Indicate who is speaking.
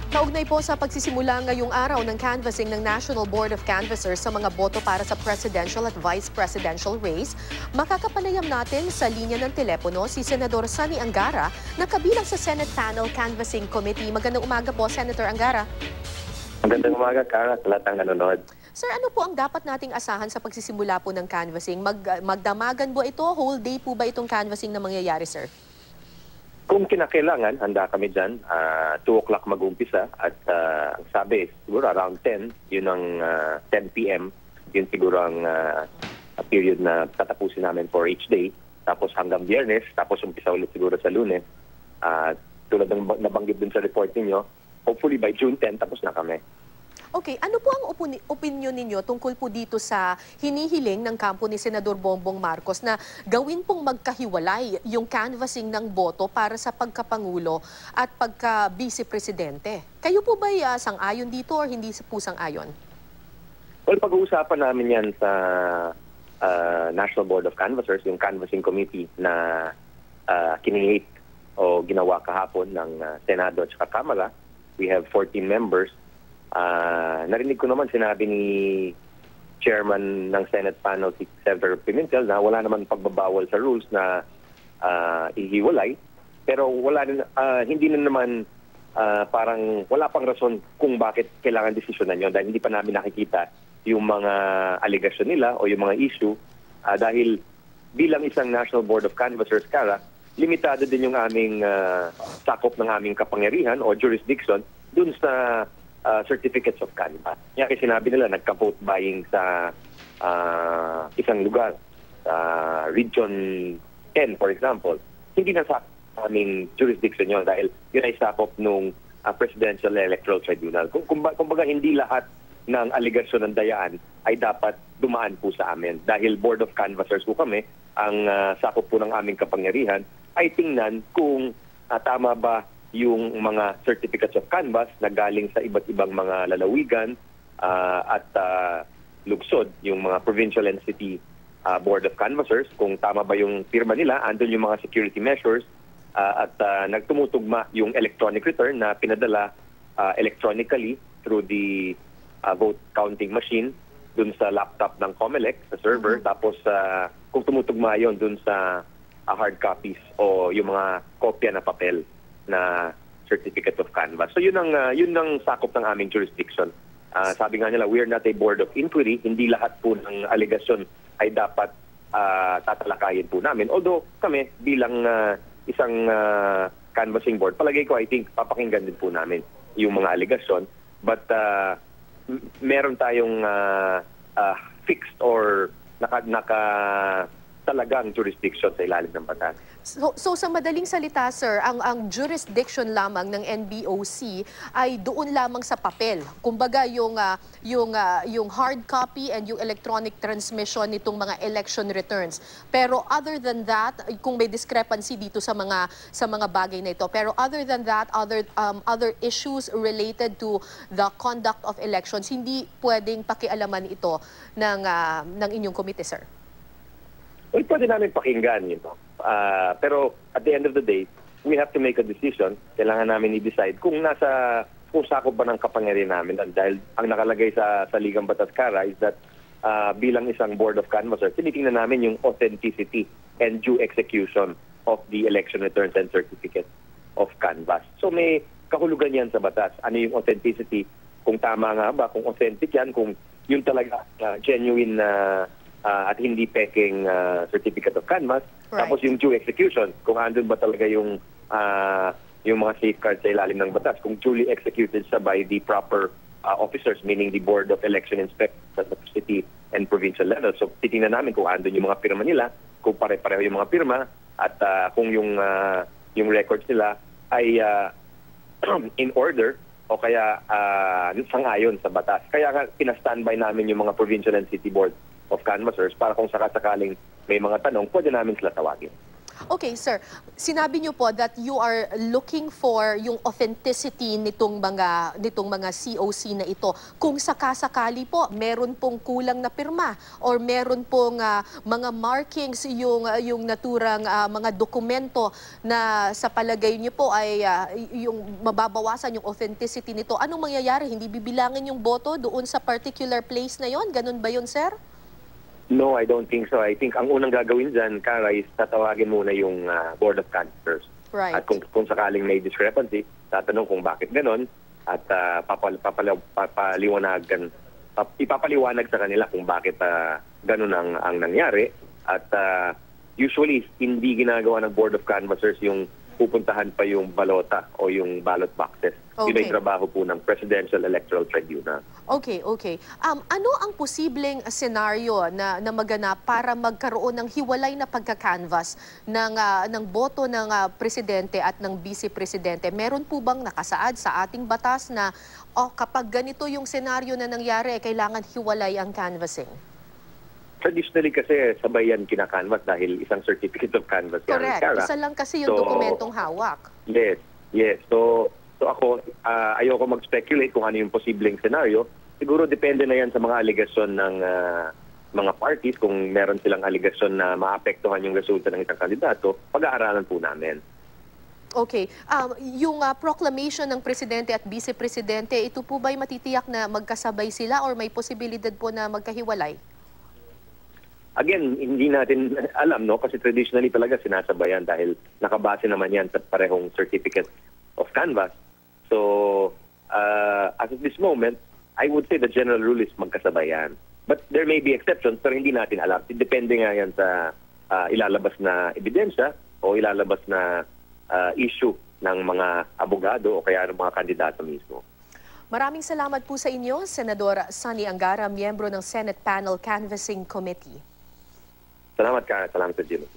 Speaker 1: Kaugnay po sa pagsisimula ngayong araw ng canvassing ng National Board of Canvassers sa mga boto para sa presidential at vice presidential race, makakapanayam natin sa linya ng telepono si Senador Sonny Angara na kabilang sa Senate Panel Canvassing Committee. Magandang umaga po, Senator Angara.
Speaker 2: Magandang umaga, Kara, sa lahat ng nanonood.
Speaker 1: Sir, ano po ang dapat nating asahan sa pagsisimula po ng canvassing? Magdamagan po ito? Whole day po ba itong canvassing na mangyayari, sir?
Speaker 2: Kung kinakailangan, handa kami dyan. 2 o'clock mag-umpisa at ang sabi, siguro around 10, yun ang 10 p.m. Yun siguro ang period na tatapusin namin for each day. Tapos hanggang Biyernes, tapos umpisa ulit siguro sa Lunes. Tulad ng nabanggit dun sa report ninyo, hopefully by June 10, tapos na kami.
Speaker 1: Okay, ano po ang opinion ninyo tungkol po dito sa hinihiling ng kampo ni Senador Bongbong Marcos na gawin pong magkahiwalay yung canvassing ng boto para sa pagkapangulo at pagka-vice-presidente? Kayo po ba sang-ayon dito o hindi po sang-ayon?
Speaker 2: Well, pag-uusapan namin yan sa National Board of Canvassers, yung Canvassing Committee na kinihit o ginawa kahapon ng Senado at saka Kamara. We have 14 members. Narinig ko naman sinabi ni Chairman ng Senate Panel, si Senator Pimentel, na wala naman pagbabawal sa rules na ihiwalay. Pero hindi na naman parang wala pang rason kung bakit kailangan desisyonan yun dahil hindi pa namin nakikita yung mga allegation nila o yung mga issue. Dahil bilang isang National Board of Canvassers, Kara, limitado din yung aming sakop ng aming kapangyarihan o jurisdiction dun sa certificates of canvass. Kaya sinabi nila, nagka-vote buying sa isang lugar, sa Region 10, for example. Hindi na sa aming jurisdiction yun dahil yun ay sakop nung Presidential Electoral Tribunal. Kumbaga, hindi lahat ng aligasyon ng dayaan ay dapat dumaan po sa amin. Dahil Board of Canvassers po kami, ang sakop po ng aming kapangyarihan ay tingnan kung tama ba yung mga certificates of canvass na galing sa iba't ibang mga lalawigan at lugsod, yung mga provincial and city board of canvassers, kung tama ba yung firma nila, andun yung mga security measures at nagtumutugma yung electronic return na pinadala electronically through the vote counting machine dun sa laptop ng COMELEC, sa server, tapos kung tumutugma yon dun sa hard copies o yung mga kopya na papel na certificate of canvass. So yun ang sakop ng aming jurisdiction. Sabi nga nila, we are not a board of inquiry. Hindi lahat po ng allegation ay dapat tatalakayin po namin. Although kami bilang isang canvassing board, palagay ko I think papakinggan din po namin yung mga allegation. But meron tayong fixed or naka talagang jurisdiction sa ilalim ng batas.
Speaker 1: So sa madaling salita, sir, ang jurisdiction lamang ng NBOC ay doon lamang sa papel. Kumbaga yung hard copy and yung electronic transmission nitong mga election returns. Pero other than that, kung may discrepancy dito sa mga bagay na ito. Pero other than that, other issues related to the conduct of elections, hindi pwedeng pakialaman ito ng inyong komite, sir.
Speaker 2: Well, pwede namin pakinggan, pero at the end of the day, we have to make a decision. Kailangan namin i-decide kung sakop ba ng kapangyarihan namin. Dahil ang nakalagay sa Ligang Batas, Kara, is that bilang isang board of canvassers, tinitingnan namin yung authenticity and due execution of the election returns and certificates of canvass. So may kahulugan yan sa batas. Ano yung authenticity? Kung tama nga ba, kung authentic yan, kung yun talaga genuine at hindi peking certificate of canvass. Right. Tapos yung due execution, kung andun ba talaga yung mga safeguards sa ilalim ng batas, kung duly executed sa by the proper officers, meaning the Board of Election Inspectors at the city and provincial level. So titingnan namin kung andun yung mga pirma nila, kung pare-pareho yung mga pirma, at kung yung records nila ay in order o kaya sangayon sa batas. Kaya nga pinastandby namin yung mga provincial and city board of canvassers para kung sakasakaling may mga tanong, pwede namin sila tawagin.
Speaker 1: Okay, sir. Sinabi niyo po that you are looking for yung authenticity nitong mga COC na ito. Kung sakasakali po, meron pong kulang na pirma or meron pong mga markings yung naturang mga dokumento na sa palagay niyo po ay yung mababawasan yung authenticity nito. Anong mangyayari? Hindi bibilangin yung boto doon sa particular place na yon? Ganun ba yun, sir?
Speaker 2: No, I don't think so. I think ang unang gagawin dyan, Kara, is tatawagin muna yung Board of Canvassers.
Speaker 1: Right.
Speaker 2: At kung sakaling may discrepancy, tatanong kung bakit ganon at ipapaliwanag sa kanila kung bakit ganon ang nangyari. At usually, hindi ginagawa ng Board of Canvassers yung pupuntahan pa yung balota o yung ballot boxes.
Speaker 1: Okay.
Speaker 2: Yun ay trabaho po ng Presidential Electoral Tribunal.
Speaker 1: Okay. Ano ang posibleng senaryo na maganap para magkaroon ng hiwalay na pagka-canvas ng boto ng presidente at ng vice-presidente? Meron po bang nakasaad sa ating batas na kapag ganito yung senaryo na nangyari, kailangan hiwalay ang canvassing?
Speaker 2: Traditionally kasi sabay yan kinakanvas dahil isang certificate of canvas.
Speaker 1: Correct.
Speaker 2: Kara.
Speaker 1: Isa lang kasi yung dokumentong hawak.
Speaker 2: Yes. So ako, ayoko mag-speculate kung ano yung posibleng senaryo. Siguro depende na yan sa mga aligasyon ng mga parties. Kung meron silang aligasyon na maapektuhan yung resulta ng isang kandidato, pag-aaralan po namin.
Speaker 1: Okay. Yung proclamation ng presidente at vice-presidente, ito po ba'y matitiyak na magkasabay sila or may posibilidad po na magkahiwalay?
Speaker 2: Again, hindi natin alam, no? Kasi traditionally talaga sinasabayan dahil nakabase naman yan sa parehong certificate of canvass. So, as of this moment, I would say the general rule is magkasabayan. But there may be exceptions, pero hindi natin alam. Depende nga yan sa ilalabas na ebidensya o ilalabas na issue ng mga abogado o kaya ng mga kandidato mismo.
Speaker 1: Maraming salamat po sa inyo, Senador Sonny Angara, miyembro ng Senate Panel Canvassing Committee.
Speaker 2: Salamat ka. Salamat sa Jimmy.